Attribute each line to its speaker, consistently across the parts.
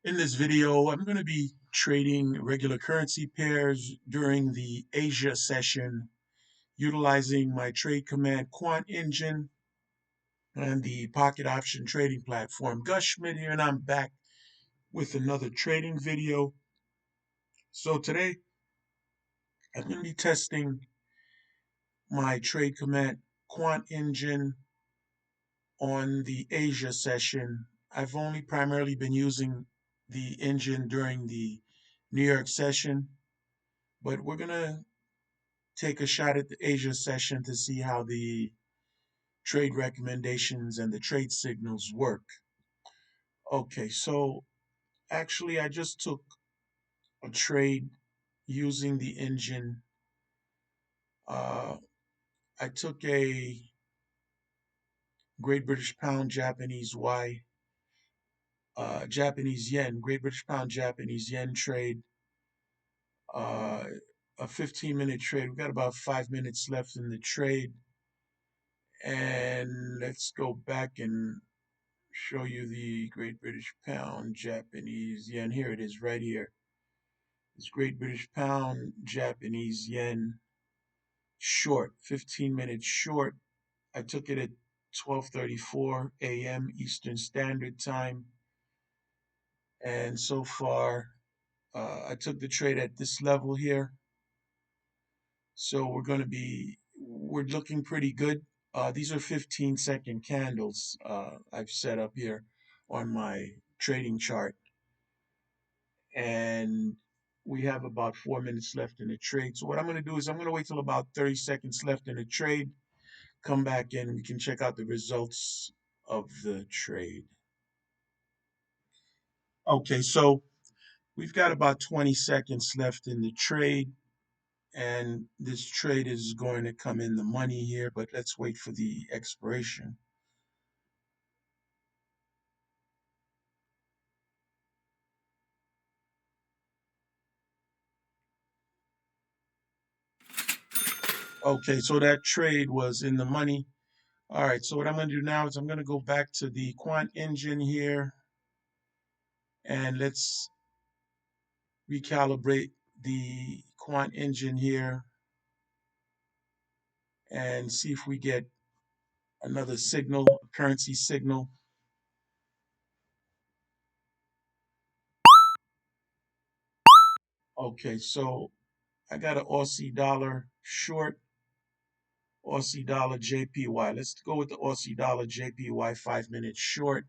Speaker 1: In this video, I'm going to be trading regular currency pairs during the Asia session, utilizing my trade command Quant Engine and the pocket option trading platform. Gus Schmidt here, and I'm back with another trading video. So today, I'm going to be testing my trade command Quant Engine on the Asia session. I've only primarily been using the engine during the New York session, but we're going to take a shot at the Asia session to see how the trade recommendations and the trade signals work. Okay, so actually I just took a trade using the engine. Uh, I took a Great British Pound Japanese Japanese Yen, Great British Pound Japanese Yen trade, uh, a 15-minute trade. We've got about 5 minutes left in the trade. And let's go back and show you the Great British Pound Japanese Yen. Here it is right here. It's Great British Pound Japanese Yen short, 15-minute short. I took it at 12:34 a.m. Eastern Standard Time. And so far, I took the trade at this level here. So we're looking pretty good. These are 15-second candles I've set up here on my trading chart. And we have about 4 minutes left in the trade. So what I'm going to do is I'm going to wait till about 30 seconds left in the trade, come back in, and we can check out the results of the trade. Okay, so we've got about 20 seconds left in the trade, and this trade is going to come in the money here, but let's wait for the expiration. Okay, so that trade was in the money. All right, so what I'm going to do now is I'm going to go back to the Quant Engine here, and let's recalibrate the Quant Engine here and see if we get another signal, a currency signal. Okay, so I got an Aussie dollar short, Aussie dollar JPY. Let's go with the Aussie dollar JPY 5 minute short.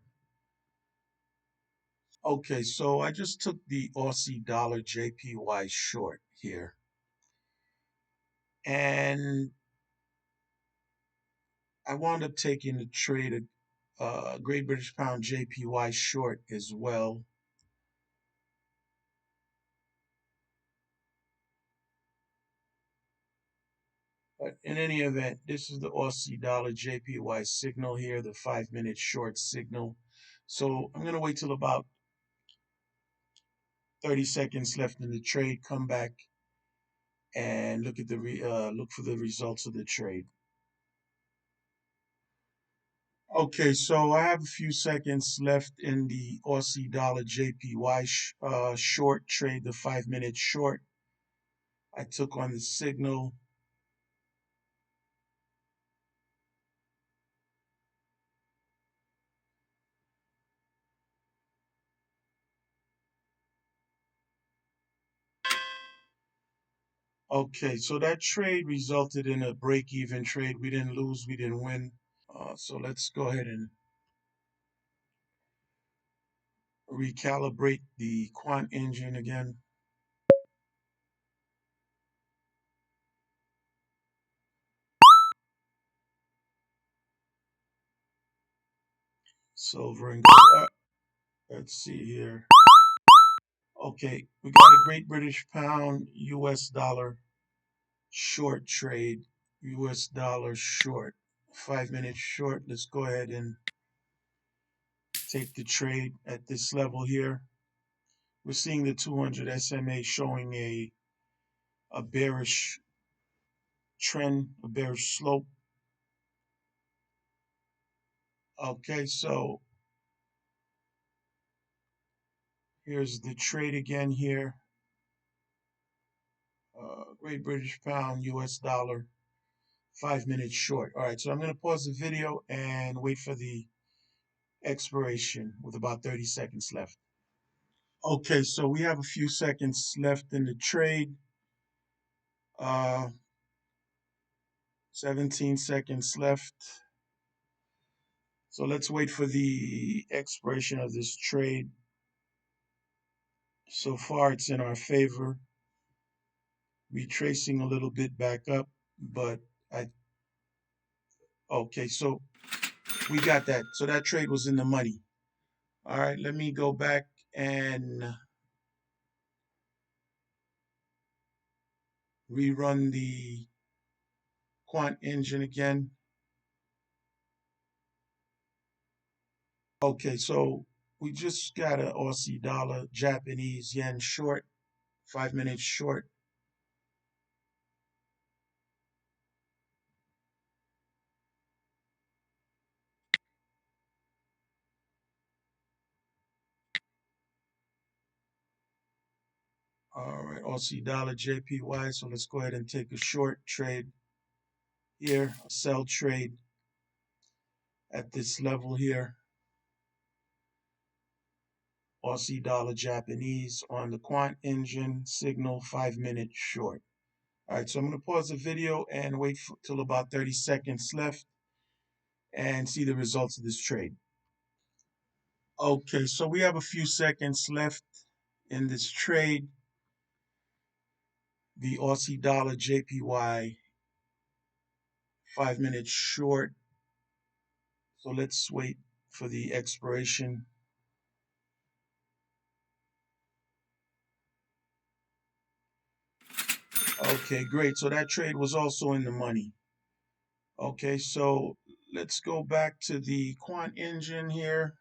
Speaker 1: Okay, so I just took the Aussie dollar JPY short here. And I wound up taking the trade Great British Pound JPY short as well. But in any event, this is the Aussie dollar JPY signal here, the 5 minute short signal. So I'm going to wait till about 30 seconds left in the trade, come back and look at look for the results of the trade. Okay, so I have a few seconds left in the Aussie dollar JPY short trade, the 5 minute short. I took on the signal. Okay, so that trade resulted in a break-even trade. We didn't lose, we didn't win. So let's go ahead and recalibrate the Quant Engine again. Silver and gold. Let's see here. Okay, we got a Great British Pound US dollar short trade. US dollar short. 5 minute short. Let's go ahead and take the trade at this level here. We're seeing the 200 SMA showing a bearish trend, a bearish slope. Okay, so Here's the trade again here. Great British Pound, US dollar, 5 minutes short. All right, so I'm going to pause the video and wait for the expiration with about 30 seconds left. Okay, so we have a few seconds left in the trade. 17 seconds left. So let's wait for the expiration of this trade. So far, it's in our favor. Retracing a little bit back up, but okay, so we got that. So that trade was in the money. All right, let me go back and rerun the quant engine again. Okay, so we just got an Aussie dollar, Japanese yen short, 5 minutes short. All right, Aussie dollar, JPY. So let's go ahead and take a short trade here, a sell trade at this level here. Aussie dollar, Japanese on the quant engine, signal 5 minutes short. All right, so I'm going to pause the video and wait till about 30 seconds left and see the results of this trade. Okay, so we have a few seconds left in this trade. The Aussie dollar JPY, 5 minutes short. So let's wait for the expiration. Okay, great. So that trade was also in the money. Okay, so let's go back to the quant engine here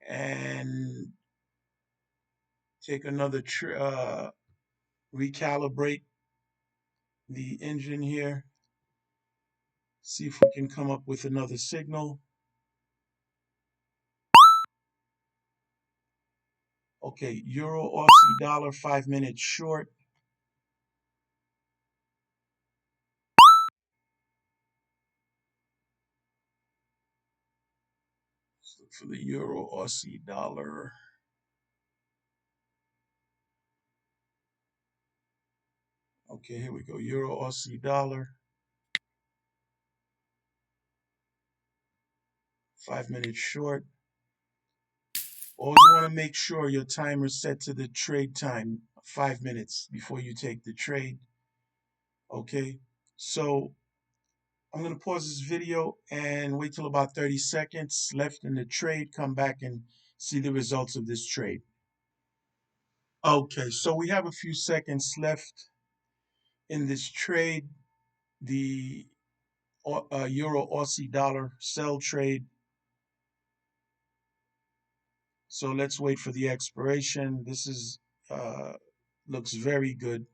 Speaker 1: and take another recalibrate the engine here. See if we can come up with another signal. Okay, Euro Aussie dollar, 5 minutes short. Let's look for the Euro Aussie dollar. Okay, here we go. Euro Aussie dollar, 5 minutes short. Always want to make sure your timer is set to the trade time, 5 minutes before you take the trade. Okay, so I'm going to pause this video and wait till about 30 seconds left in the trade. Come back and see the results of this trade. Okay, so we have a few seconds left in this trade. The Euro Aussie dollar sell trade. So let's wait for the expiration. This is looks very good.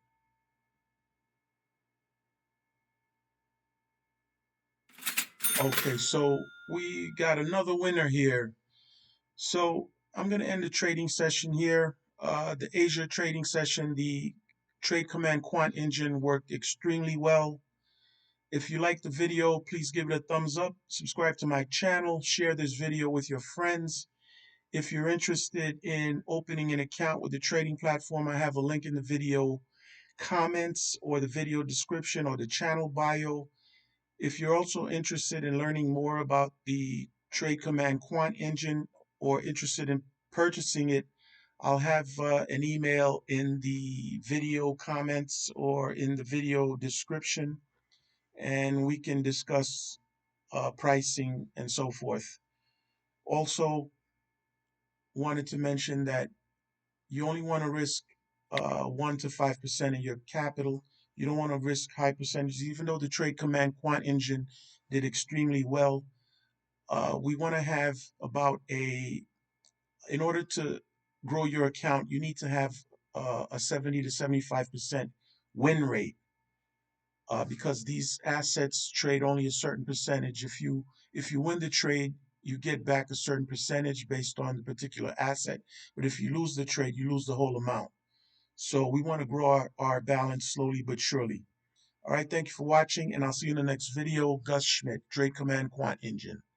Speaker 1: Okay, so we got another winner here. So I'm going to end the trading session here. The Asia trading session, the Trade Command Quant Engine worked extremely well. If you like the video, please give it a thumbs up, subscribe to my channel, share this video with your friends. If you're interested in opening an account with the trading platform, I have a link in the video comments or the video description or the channel bio. If you're also interested in learning more about the Trade Command Quant Engine or interested in purchasing it, I'll have an email in the video comments or in the video description, and we can discuss pricing and so forth. Also, wanted to mention that you only want to risk 1 to 5% of your capital. You don't want to risk high percentages, even though the Trade Command Quant Engine did extremely well. We want to have in order to grow your account, you need to have a 70 to 75% win rate because these assets trade only a certain percentage. If you win the trade, you get back a certain percentage based on the particular asset. But if you lose the trade, you lose the whole amount. So we want to grow our balance slowly but surely. All right, thank you for watching, and I'll see you in the next video. Gus Schmidt, Trade Command Quant Engine.